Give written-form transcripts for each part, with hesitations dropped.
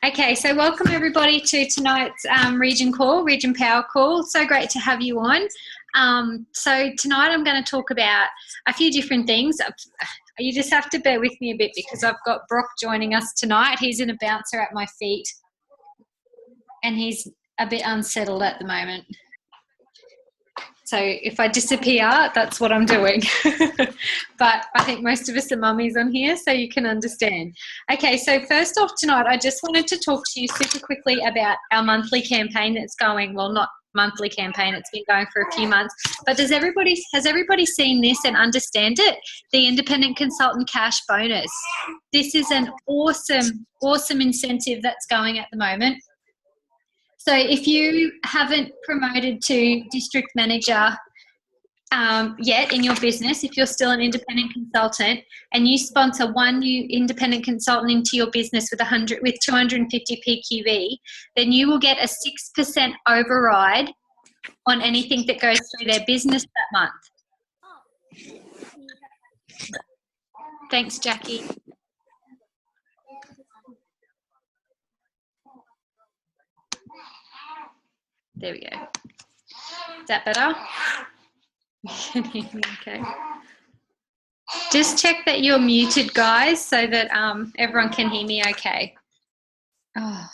Okay, so welcome everybody to tonight's Region Power Call. So great to have you on. So tonight I'm going to talk about a few different things. You just have to bear with me a bit because I've got Brock joining us tonight. He's in a bouncer at my feet and he's a bit unsettled at the moment. So if I disappear, that's what I'm doing. But I think most of us are mummies on here, so you can understand. Okay, so first off tonight, I just wanted to talk to you super quickly about our monthly campaign that's going, well, not monthly campaign, it's been going for a few months. But has everybody seen this and understand it? The Independent Consultant Cash Bonus. This is an awesome incentive that's going at the moment. So if you haven't promoted to district manager yet in your business, if you're still an independent consultant and you sponsor one new independent consultant into your business with 250 PQE, then you will get a 6% override on anything that goes through their business that month. Thanks, Jackie. There we go. Is that better? Okay. Just check that you're muted, guys, so that everyone can hear me okay. Oh,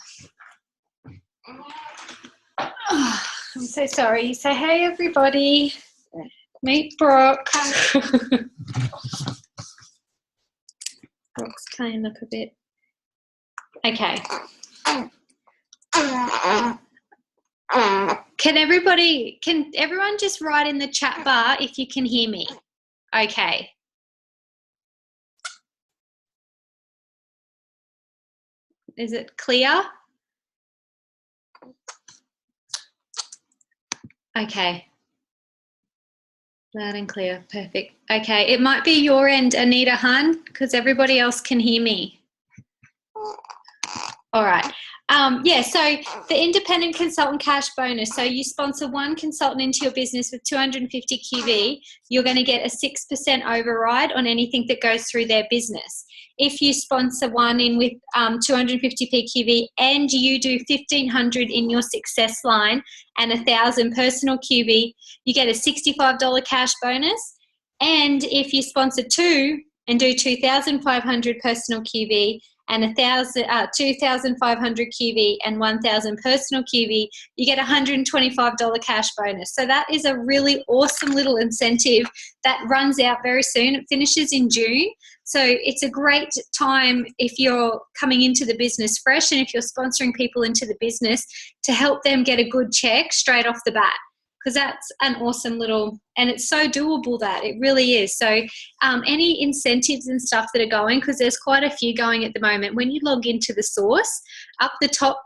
I'm so sorry. So, hey, everybody. Meet Brock. Brock's playing up a bit. Okay. Can everyone just write in the chat bar if you can hear me? Okay. Is it clear? Okay. Loud and clear. Perfect. Okay. It might be your end, Anita Hun, because everybody else can hear me. All right. Yeah, so the Independent Consultant Cash Bonus. So you sponsor one consultant into your business with 250 QV, you're going to get a 6% override on anything that goes through their business. If you sponsor one in with 250 PQV and you do 1,500 in your success line and 1,000 personal QV, you get a $65 cash bonus. And if you sponsor two and do 2,500 personal QV and 2,500 QV and 1,000 personal QV, you get a $125 cash bonus. So that is a really awesome little incentive that runs out very soon. It finishes in June. So it's a great time if you're coming into the business fresh and if you're sponsoring people into the business to help them get a good check straight off the bat. Because that's an awesome little, and it's so doable that it really is. So any incentives and stuff that are going, because there's quite a few going at the moment, when you log into the source, up the top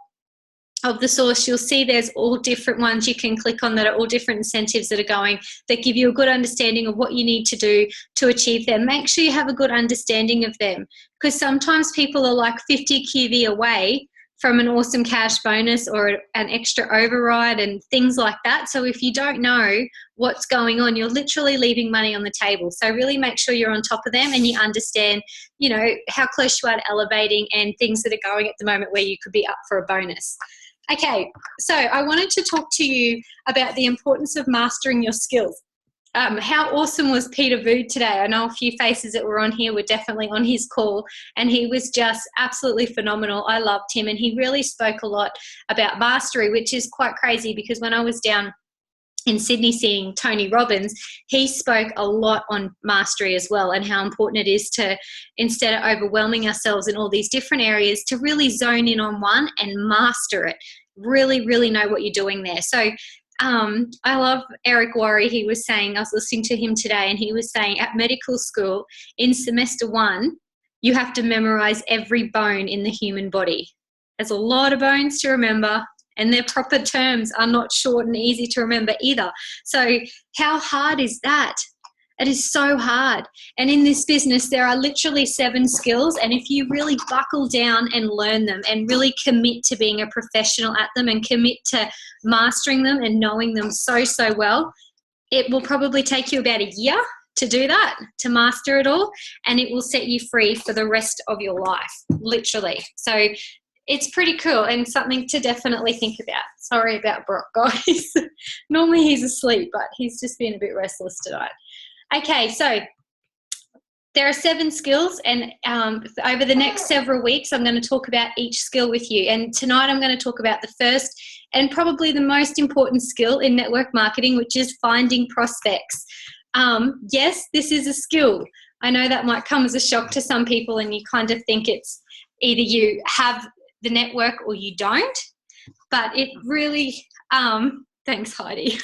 of the source, you'll see there's all different ones you can click on that are all different incentives that are going that give you a good understanding of what you need to do to achieve them. Make sure you have a good understanding of them, because sometimes people are like 50 QV away from an awesome cash bonus or an extra override and things like that. So if you don't know what's going on, you're literally leaving money on the table. So really make sure you're on top of them and you understand, you know, how close you are to elevating and things that are going at the moment where you could be up for a bonus. Okay, so I wanted to talk to you about the importance of mastering your skills. How awesome was Peter Vood today? I know a few faces that were on here were definitely on his call, and he was just absolutely phenomenal. I loved him, and he really spoke a lot about mastery, which is quite crazy because when I was down in Sydney seeing Tony Robbins, he spoke a lot on mastery as well and how important it is to, instead of overwhelming ourselves in all these different areas, to really zone in on one and master it. Really know what you're doing there. So I love Eric Worre. He was saying, I was listening to him today, and he was saying at medical school in semester 1, you have to memorize every bone in the human body. There's a lot of bones to remember, and their proper terms are not short and easy to remember either. So how hard is that? It is so hard. And in this business, there are literally 7 skills. And if you really buckle down and learn them and really commit to being a professional at them and commit to mastering them and knowing them so well, it will probably take you about a year to do that, to master it all. And it will set you free for the rest of your life, literally. So it's pretty cool and something to definitely think about. Sorry about Brock, guys. Normally he's asleep, but he's just been a bit restless tonight. Okay, so there are 7 skills, and over the next several weeks, I'm going to talk about each skill with you. And tonight I'm going to talk about the first and probably the most important skill in network marketing, which is finding prospects. Yes, this is a skill. I know that might come as a shock to some people, and you kind of think it's either you have the network or you don't, but it really, thanks Heidi.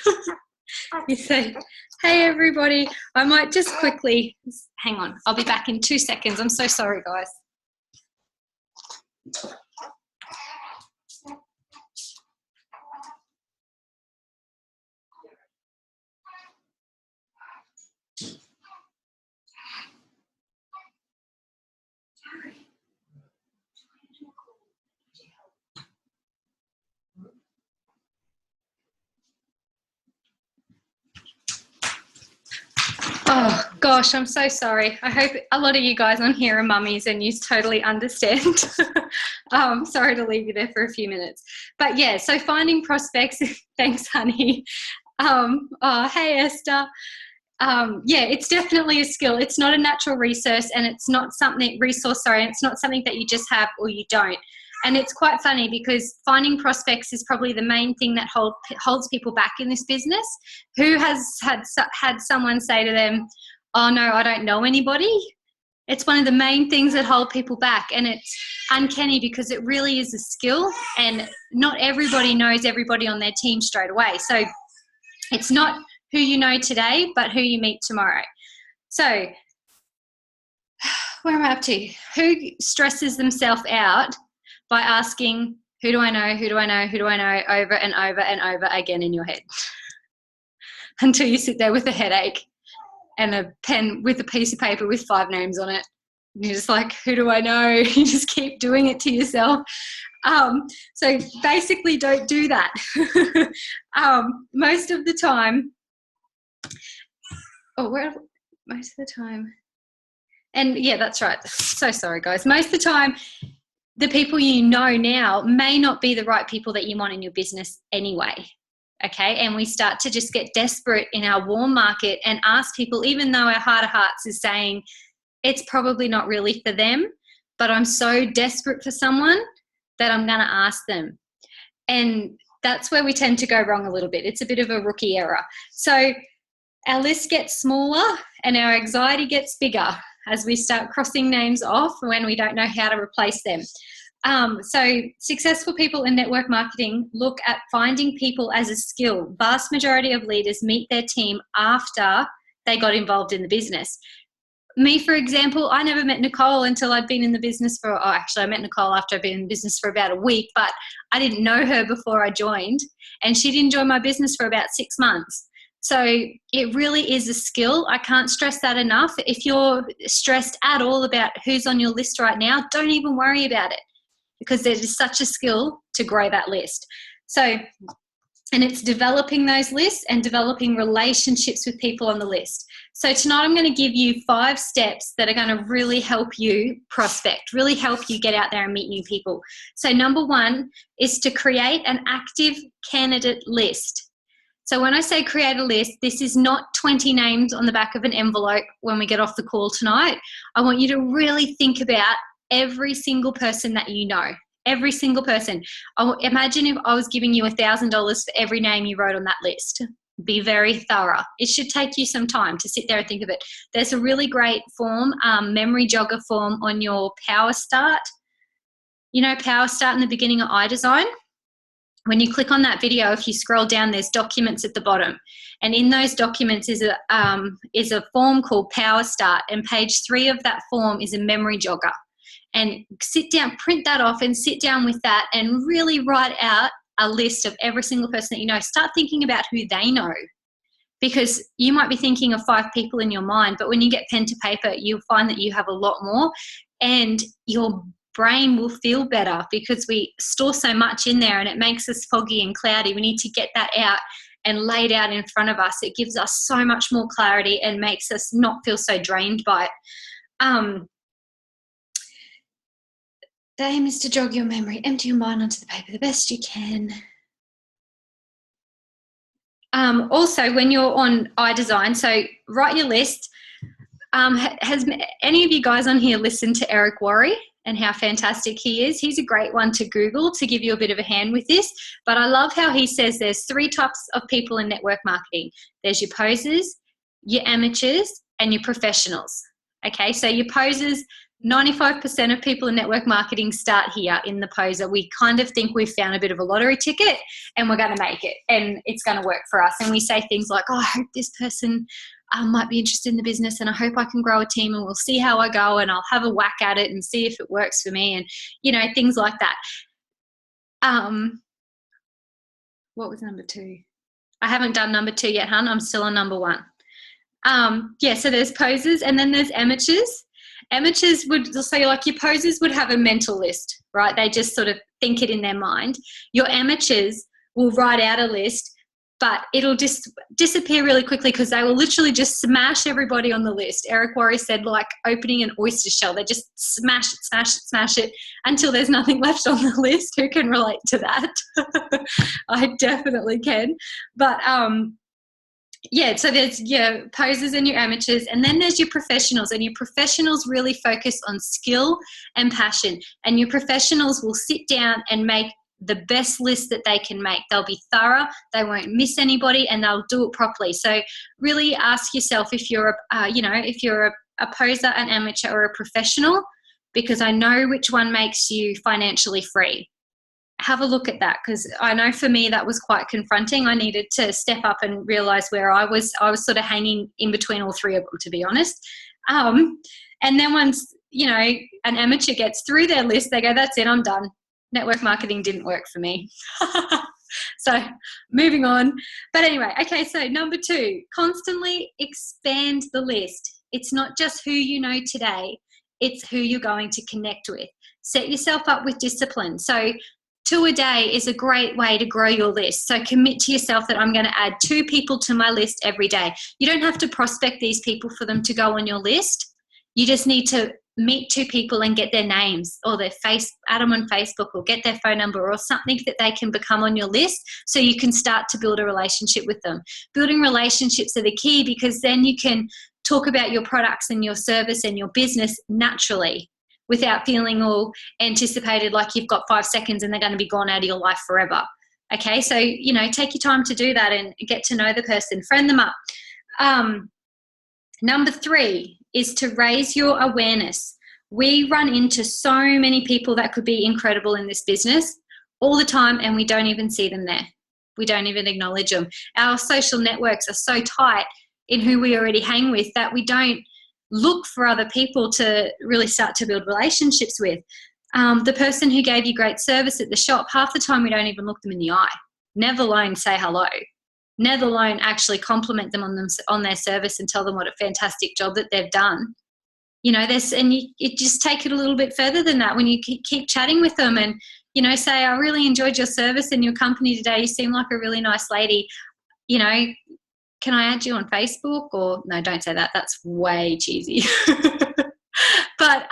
You say, hey everybody, I might just quickly, hang on, I'll be back in 2 seconds. I'm so sorry, guys. Oh gosh, I'm so sorry. I hope a lot of you guys on here are mummies and you totally understand. Sorry to leave you there for a few minutes. But yeah, so finding prospects, thanks honey. Oh, hey Esther. Yeah, it's definitely a skill. It's not a natural resource, and it's not something it's not something that you just have or you don't. And it's quite funny because finding prospects is probably the main thing that holds people back in this business. Who has had someone say to them, oh no, I don't know anybody? It's one of the main things that hold people back, and it's uncanny because it really is a skill, and not everybody knows everybody on their team straight away. So it's not who you know today, but who you meet tomorrow. So where am I up to? Who stresses themselves out by asking, who do I know, who do I know, who do I know, over and over and over again in your head until you sit there with a headache and a pen with a piece of paper with 5 names on it. And you're just like, who do I know? You just keep doing it to yourself. So basically don't do that. Most of the time, most of the time, and yeah, that's right. So sorry, guys. Most of the time, the people you know now may not be the right people that you want in your business anyway. Okay, and we start to just get desperate in our warm market and ask people, even though our heart of hearts is saying it's probably not really for them, but I'm so desperate for someone that I'm going to ask them. And that's where we tend to go wrong a little bit. It's a bit of a rookie error. So our list gets smaller and our anxiety gets bigger as we start crossing names off when we don't know how to replace them. So successful people in network marketing look at finding people as a skill. Vast majority of leaders meet their team after they got involved in the business. Me, for example, I never met Nicole until I'd been in the business I met Nicole after I'd been in business for about a week, but I didn't know her before I joined, and she didn't join my business for about 6 months. So it really is a skill. I can't stress that enough. If you're stressed at all about who's on your list right now, don't even worry about it, because there is such a skill to grow that list. So, and it's developing those lists and developing relationships with people on the list. So tonight I'm going to give you 5 steps that are going to really help you prospect, really help you get out there and meet new people. So number 1 is to create an active candidate list. So when I say create a list, this is not 20 names on the back of an envelope when we get off the call tonight. I want you to really think about every single person that you know, every single person. Imagine if I was giving you $1,000 for every name you wrote on that list. Be very thorough. It should take you some time to sit there and think of it. There's a really great form, memory jogger form on your Power Start. You know, Power Start in the beginning of iDesign? When you click on that video, if you scroll down, there's documents at the bottom. And in those documents is a form called Power Start. And page 3 of that form is a memory jogger. And sit down, print that off and sit down with that and really write out a list of every single person that you know. Start thinking about who they know, because you might be thinking of 5 people in your mind, but when you get pen to paper, you'll find that you have a lot more, and your brain will feel better because we store so much in there and it makes us foggy and cloudy. We need to get that out and laid out in front of us. It gives us so much more clarity and makes us not feel so drained by it. The aim is to jog your memory, empty your mind onto the paper the best you can. Also, when you're on iDesign, so write your list. Has any of you guys on here listened to Eric Worre and how fantastic he is? He's a great one to Google to give you a bit of a hand with this. But I love how he says there's 3 types of people in network marketing. There's your posers, your amateurs, and your professionals. Okay, so your posers, 95% of people in network marketing start here in the poser. We kind of think we've found a bit of a lottery ticket and we're going to make it and it's going to work for us. And we say things like, oh, I hope this person might be interested in the business and I hope I can grow a team and we'll see how I go and I'll have a whack at it and see if it works for me and, you know, things like that. What was number 2? I haven't done number 2 yet, hun. I'm still on number 1. Yeah, so there's posers and then there's amateurs. Amateurs would, so like your posers would have a mental list, right? They just sort of think it in their mind. Your amateurs will write out a list, but it'll just disappear really quickly because they will literally just smash everybody on the list. Eric Worre said like opening an oyster shell. They just smash it until there's nothing left on the list. Who can relate to that? I definitely can. But yeah, so there's your posers and your amateurs, and then there's your professionals, and your professionals really focus on skill and passion, and your professionals will sit down and make the best list that they can make. They'll be thorough, they won't miss anybody, and they'll do it properly. So really ask yourself if you're if you're a poser, an amateur, or a professional, because I know which one makes you financially free. Have a look at that, because I know for me that was quite confronting. I needed to step up and realize where I was sort of hanging in between all 3 of them, to be honest. And then once, you know, an amateur gets through their list, they go, that's it, I'm done. Network marketing didn't work for me. So moving on. But anyway, okay, so number 2, constantly expand the list. It's not just who you know today, it's who you're going to connect with. Set yourself up with discipline. So 2 a day is a great way to grow your list. So commit to yourself that I'm going to add 2 people to my list every day. You don't have to prospect these people for them to go on your list. You just need to meet 2 people and get their names or their face, add them on Facebook or get their phone number or something that they can become on your list so you can start to build a relationship with them. Building relationships are the key, because then you can talk about your products and your service and your business naturally, without feeling all anticipated like you've got 5 seconds and they're going to be gone out of your life forever. Okay, so, you know, take your time to do that and get to know the person, friend them up. Number 3 is to raise your awareness. We run into so many people that could be incredible in this business all the time, and we don't even see them there. We don't even acknowledge them. Our social networks are so tight in who we already hang with that we don't look for other people to really start to build relationships with. The person who gave you great service at the shop, half the time we don't even look them in the eye, never alone say hello, never alone actually compliment them on their service and tell them what a fantastic job that they've done. You know, you just take it a little bit further than that when you keep chatting with them and, you know, say, I really enjoyed your service in your company today. You seem like a really nice lady. You know, can I add you on Facebook? Or no, don't say that. That's way cheesy. But,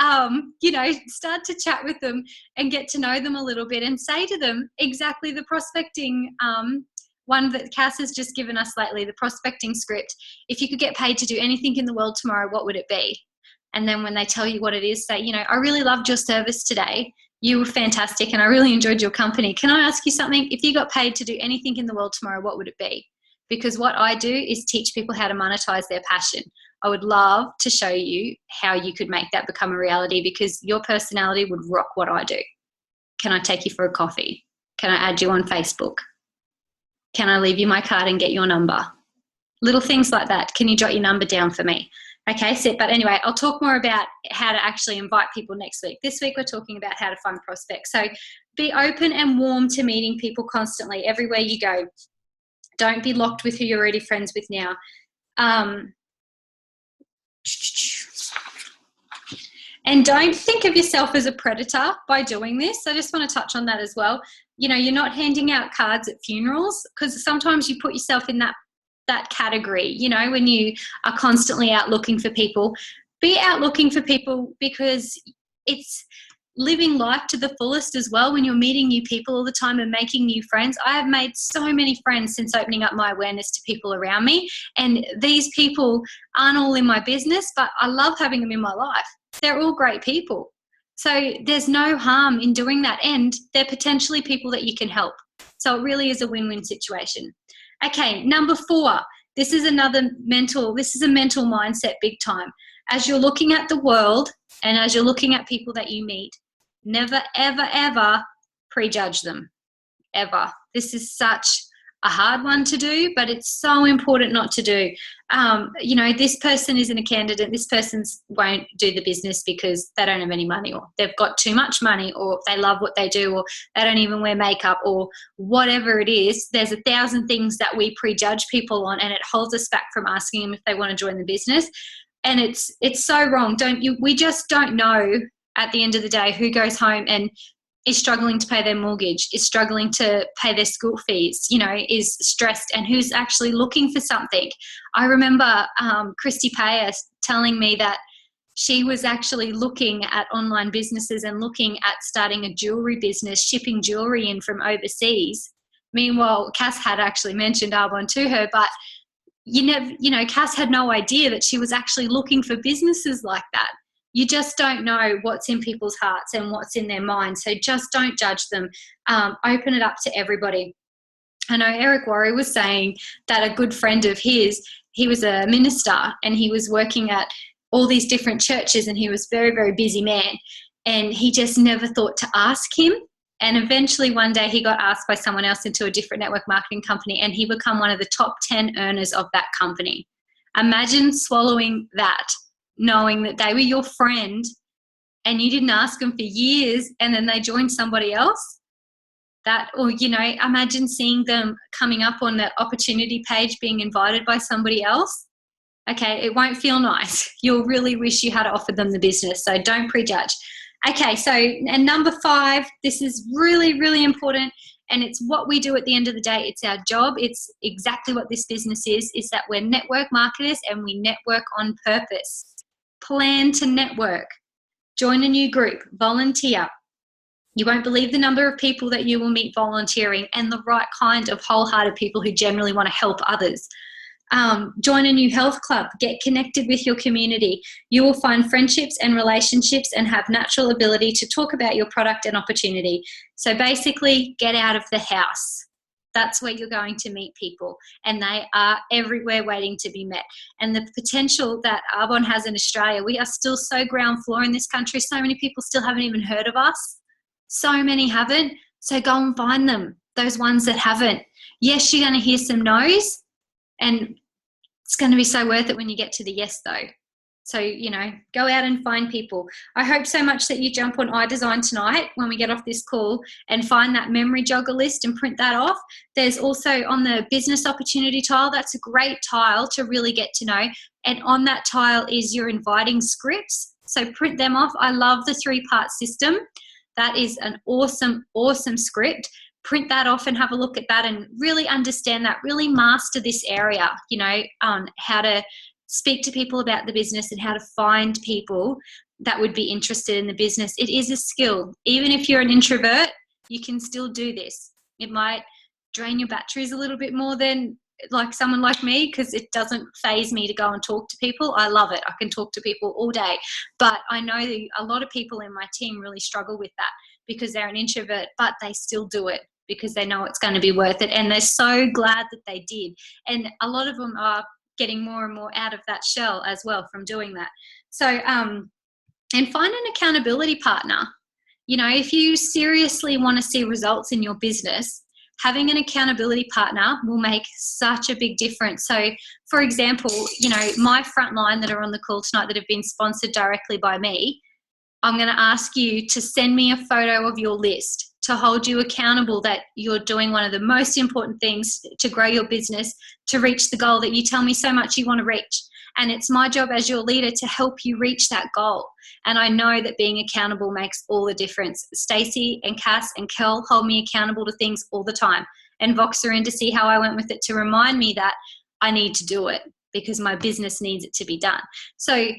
you know, start to chat with them and get to know them a little bit and say to them exactly the prospecting one that Cass has just given us lately, the prospecting script. If you could get paid to do anything in the world tomorrow, what would it be? And then when they tell you what it is, say, you know, I really loved your service today. You were fantastic and I really enjoyed your company. Can I ask you something? If you got paid to do anything in the world tomorrow, what would it be? Because what I do is teach people how to monetize their passion. I would love to show you how you could make that become a reality, because your personality would rock what I do. Can I take you for a coffee? Can I add you on Facebook? Can I leave you my card and get your number? Little things like that. Can you jot your number down for me? Okay, but anyway, I'll talk more about how to actually invite people next week. This week we're talking about how to find prospects. So be open and warm to meeting people constantly, everywhere you go. Don't be locked with who you're already friends with now. And don't think of yourself as a predator by doing this. I just want to touch on that as well. You know, you're not handing out cards at funerals, because sometimes you put yourself in that category, you know, when you are constantly out looking for people. Be out looking for people, because it's living life to the fullest as well when you're meeting new people all the time and making new friends. I have made so many friends since opening up my awareness to people around me, and these people aren't all in my business, but I love having them in my life. They're all great people. So there's no harm in doing that, and they're potentially people that you can help. So it really is a win-win situation. Okay, number 4. This is a mental mindset big time. As you're looking at the world and as you're looking at people that you meet, never, ever, ever prejudge them, ever. This is such a hard one to do, but it's so important not to do. This person isn't a candidate. This person won't do the business because they don't have any money, or they've got too much money, or they love what they do, or they don't even wear makeup, or whatever it is. There's 1,000 things that we prejudge people on, and it holds us back from asking them if they want to join the business. And it's so wrong. We just don't know at the end of the day who goes home and is struggling to pay their mortgage, is struggling to pay their school fees, is stressed, and who's actually looking for something. I remember Christy Payer telling me that she was actually looking at online businesses and looking at starting a jewelry business, shipping jewelry in from overseas. Meanwhile, Cass had actually mentioned Arbonne to her, but Cass had no idea that she was actually looking for businesses like that. You just don't know what's in people's hearts and what's in their minds. So just don't judge them. Open it up to everybody. I know Eric Worre was saying that a good friend of his, he was a minister and he was working at all these different churches, and he was a very, very busy man. And he just never thought to ask him. And eventually one day he got asked by someone else into a different network marketing company, and he became one of the top 10 earners of that company. Imagine swallowing that, knowing that they were your friend and you didn't ask them for years, and then they joined somebody else. Imagine seeing them coming up on the opportunity page being invited by somebody else. Okay, it won't feel nice. You'll really wish you had offered them the business. So don't prejudge. Okay, so, and number 5, this is really, really important, and it's what we do at the end of the day. It's our job. It's exactly what this business is that we're network marketers, and we network on purpose. Plan to network. Join a new group. Volunteer. You won't believe the number of people that you will meet volunteering, and the right kind of wholehearted people who generally want to help others. Join a new health club. Get connected with your community. You will find friendships and relationships and have natural ability to talk about your product and opportunity. So basically, get out of the house. That's where you're going to meet people, and they are everywhere waiting to be met. And the potential that Arbonne has in Australia, we are still so ground floor in this country. So many people still haven't even heard of us. So many haven't. So go and find them, those ones that haven't. Yes, you're going to hear some no's, and it's going to be so worth it when you get to the yes though. So, go out and find people. I hope so much that you jump on iDesign tonight when we get off this call and find that memory jogger list and print that off. There's also on the business opportunity tile, that's a great tile to really get to know. And on that tile is your inviting scripts. So print them off. I love the 3-part system. That is an awesome, awesome script. Print that off and have a look at that and really understand that, really master this area, on how to speak to people about the business and how to find people that would be interested in the business. It is a skill. Even if you're an introvert, you can still do this. It might drain your batteries a little bit more than like someone like me, because it doesn't faze me to go and talk to people. I love it. I can talk to people all day. But I know that a lot of people in my team really struggle with that because they're an introvert, but they still do it because they know it's going to be worth it. And they're so glad that they did. And a lot of them are getting more and more out of that shell as well from doing that. So, and find an accountability partner. If you seriously want to see results in your business, having an accountability partner will make such a big difference. So, for example, my frontline that are on the call tonight that have been sponsored directly by me, I'm going to ask you to send me a photo of your list to hold you accountable that you're doing one of the most important things to grow your business, to reach the goal that you tell me so much you want to reach. And it's my job as your leader to help you reach that goal. And I know that being accountable makes all the difference. Stacey and Cass and Kel hold me accountable to things all the time. And Vox are in to see how I went with it to remind me that I need to do it because my business needs it to be done. So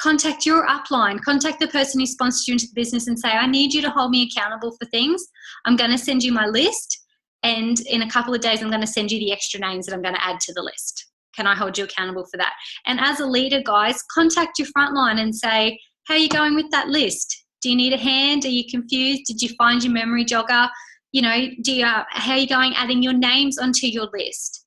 contact your upline, contact the person who sponsored you into the business and say, I need you to hold me accountable for things. I'm going to send you my list. And in a couple of days, I'm going to send you the extra names that I'm going to add to the list. Can I hold you accountable for that? And as a leader, guys, contact your frontline and say, how are you going with that list? Do you need a hand? Are you confused? Did you find your memory jogger? How are you going adding your names onto your list?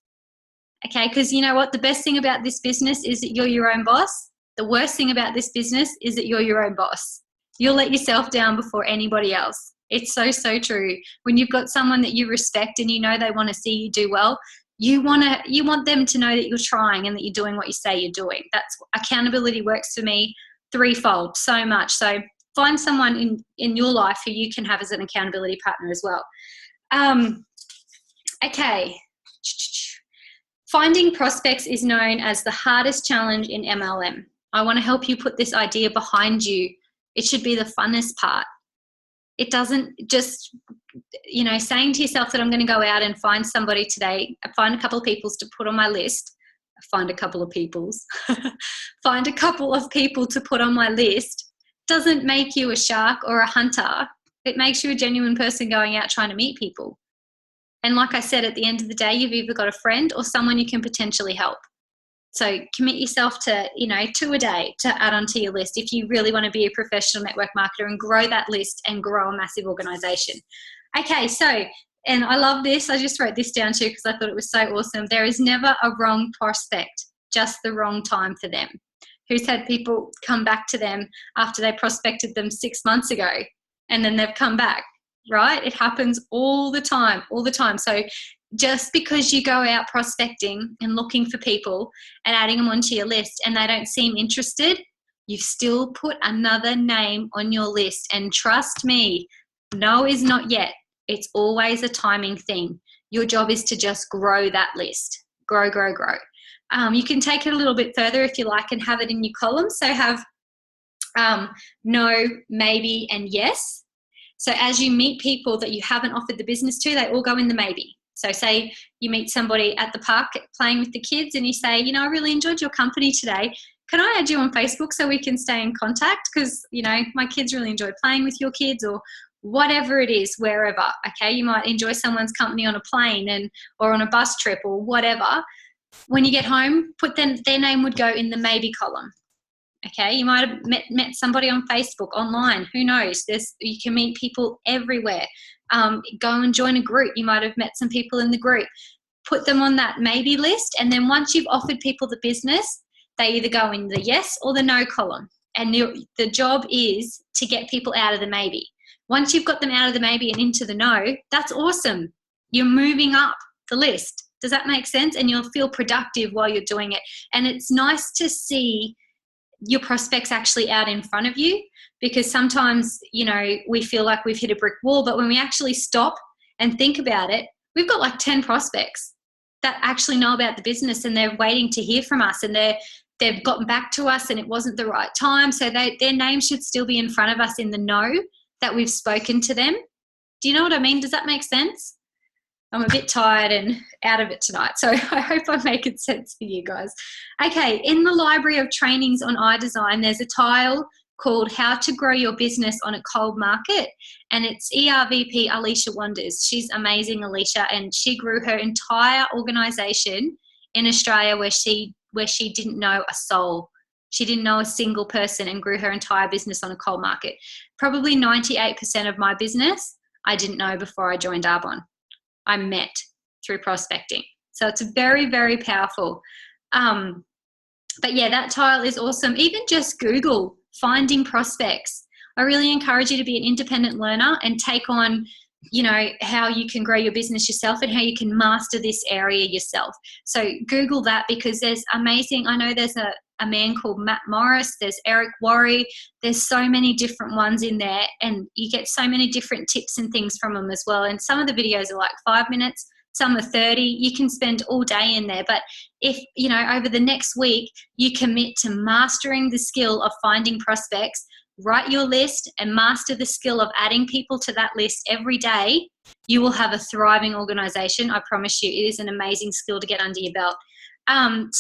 Okay, because you know what? The best thing about this business is that you're your own boss. The worst thing about this business is that you're your own boss. You'll let yourself down before anybody else. It's so, so true. When you've got someone that you respect and you know they want to see you do well, you want them to know that you're trying and that you're doing what you say you're doing. That's accountability works for me threefold, so much. So find someone in your life who you can have as an accountability partner as well. Okay. Finding prospects is known as the hardest challenge in MLM. I want to help you put this idea behind you. It should be the funnest part. It doesn't just, saying to yourself that I'm going to go out and find somebody today, find a couple of people to put on my list, find a couple of people to put on my list, doesn't make you a shark or a hunter. It makes you a genuine person going out trying to meet people. And like I said, at the end of the day, you've either got a friend or someone you can potentially help. So commit yourself to, 2 a day to add onto your list if you really want to be a professional network marketer and grow that list and grow a massive organization. Okay, so, and I love this. I just wrote this down too because I thought it was so awesome. There is never a wrong prospect, just the wrong time for them. Who's had people come back to them after they prospected them 6 months ago and then they've come back, right? It happens all the time. So just because you go out prospecting and looking for people and adding them onto your list and they don't seem interested, you've still put another name on your list. And trust me, no is not yet. It's always a timing thing. Your job is to just grow that list. Grow. You can take it a little bit further if you like and have it in your columns. So have no, maybe, and yes. So as you meet people that you haven't offered the business to, they all go in the maybe. So say you meet somebody at the park playing with the kids and you say, I really enjoyed your company today. Can I add you on Facebook so we can stay in contact? Because, my kids really enjoyed playing with your kids, or whatever it is, wherever. Okay, you might enjoy someone's company on a plane or on a bus trip or whatever. When you get home, their name would go in the maybe column. Okay, you might have met somebody on Facebook, online. Who knows? You can meet people everywhere. Go and join a group. You might have met some people in the group. Put them on that maybe list, and then once you've offered people the business, they either go in the yes or the no column. And the job is to get people out of the maybe. Once you've got them out of the maybe and into the no, that's awesome. You're moving up the list. Does that make sense? And you'll feel productive while you're doing it. And it's nice to see your prospects actually out in front of you, because sometimes, we feel like we've hit a brick wall, but when we actually stop and think about it, we've got like 10 prospects that actually know about the business and they're waiting to hear from us, and they've gotten back to us and it wasn't the right time. So their name should still be in front of us in the know that we've spoken to them. Do you know what I mean? Does that make sense? I'm a bit tired and out of it tonight, so I hope I'm making sense for you guys. Okay, in the library of trainings on iDesign, there's a tile called How to Grow Your Business on a Cold Market, and it's ERVP Alicia Wanders. She's amazing, Alicia, and she grew her entire organisation in Australia where she didn't know a soul. She didn't know a single person and grew her entire business on a cold market. Probably 98% of my business I didn't know before I joined Arbonne. I met through prospecting. So it's very, very powerful. But yeah, that tile is awesome. Even just Google finding prospects. I really encourage you to be an independent learner and take on, how you can grow your business yourself and how you can master this area yourself. So Google that, because there's amazing, I know there's a man called Matt Morris, there's Eric Worre, there's so many different ones in there, and you get so many different tips and things from them as well. And some of the videos are like 5 minutes, some are 30. You can spend all day in there. But if, over the next week, you commit to mastering the skill of finding prospects, write your list and master the skill of adding people to that list every day, you will have a thriving organization. I promise you, it is an amazing skill to get under your belt. And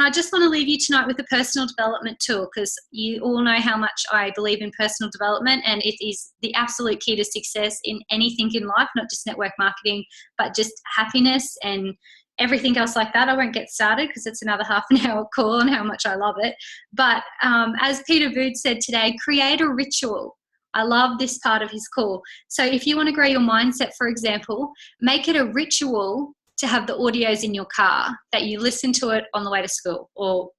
I just want to leave you tonight with a personal development tool, because you all know how much I believe in personal development, and it is the absolute key to success in anything in life, not just network marketing, but just happiness and everything else like that. I won't get started because it's another half an hour call on how much I love it. But as Peter Bood said today, create a ritual. I love this part of his call. So if you want to grow your mindset, for example, make it a ritual to have the audios in your car, that you listen to it on the way to school, or,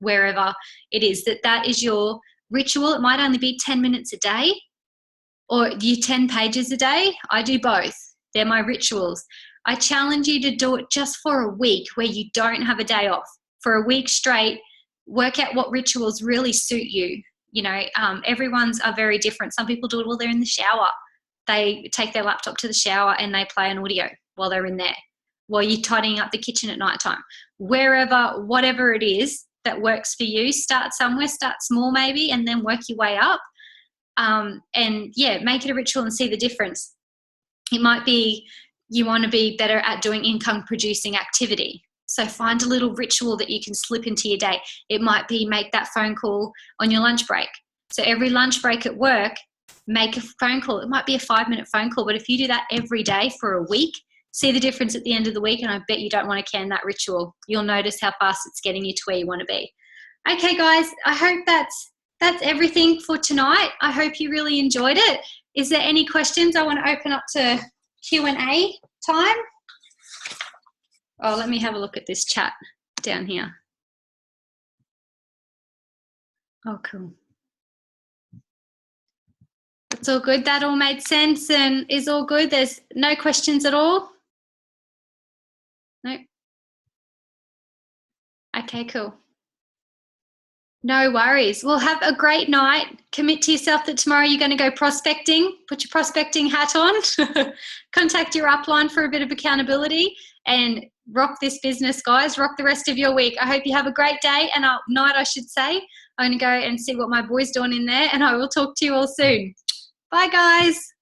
wherever it is, that is your ritual. It might only be 10 minutes a day, or you 10 pages a day. I do both. They're my rituals. I challenge you to do it just for a week where you don't have a day off. For a week straight, work out what rituals really suit you. Everyone's are very different. Some people do it while they're in the shower. They take their laptop to the shower and they play an audio while they're in there, while you're tidying up the kitchen at night time. Whatever it is that works for you, start somewhere, start small maybe, and then work your way up. Make it a ritual and see the difference. It might be you want to be better at doing income producing activity. So find a little ritual that you can slip into your day. It might be make that phone call on your lunch break. So every lunch break at work, make a phone call. It might be a 5-minute phone call, but if you do that every day for a week, see the difference at the end of the week, and I bet you don't want to can that ritual. You'll notice how fast it's getting you to where you want to be. Okay, guys, I hope that's everything for tonight. I hope you really enjoyed it. Is there any questions? I want to open up to Q&A time. Oh, let me have a look at this chat down here. Oh, cool. That's all good. That all made sense and is all good. There's no questions at all? No? Okay, cool. No worries. Well, have a great night. Commit to yourself that tomorrow you're going to go prospecting. Put your prospecting hat on. Contact your upline for a bit of accountability, and rock this business, guys. Rock the rest of your week. I hope you have a great day and night, I should say. I'm going to go and see what my boy's doing in there, and I will talk to you all soon. Bye, guys.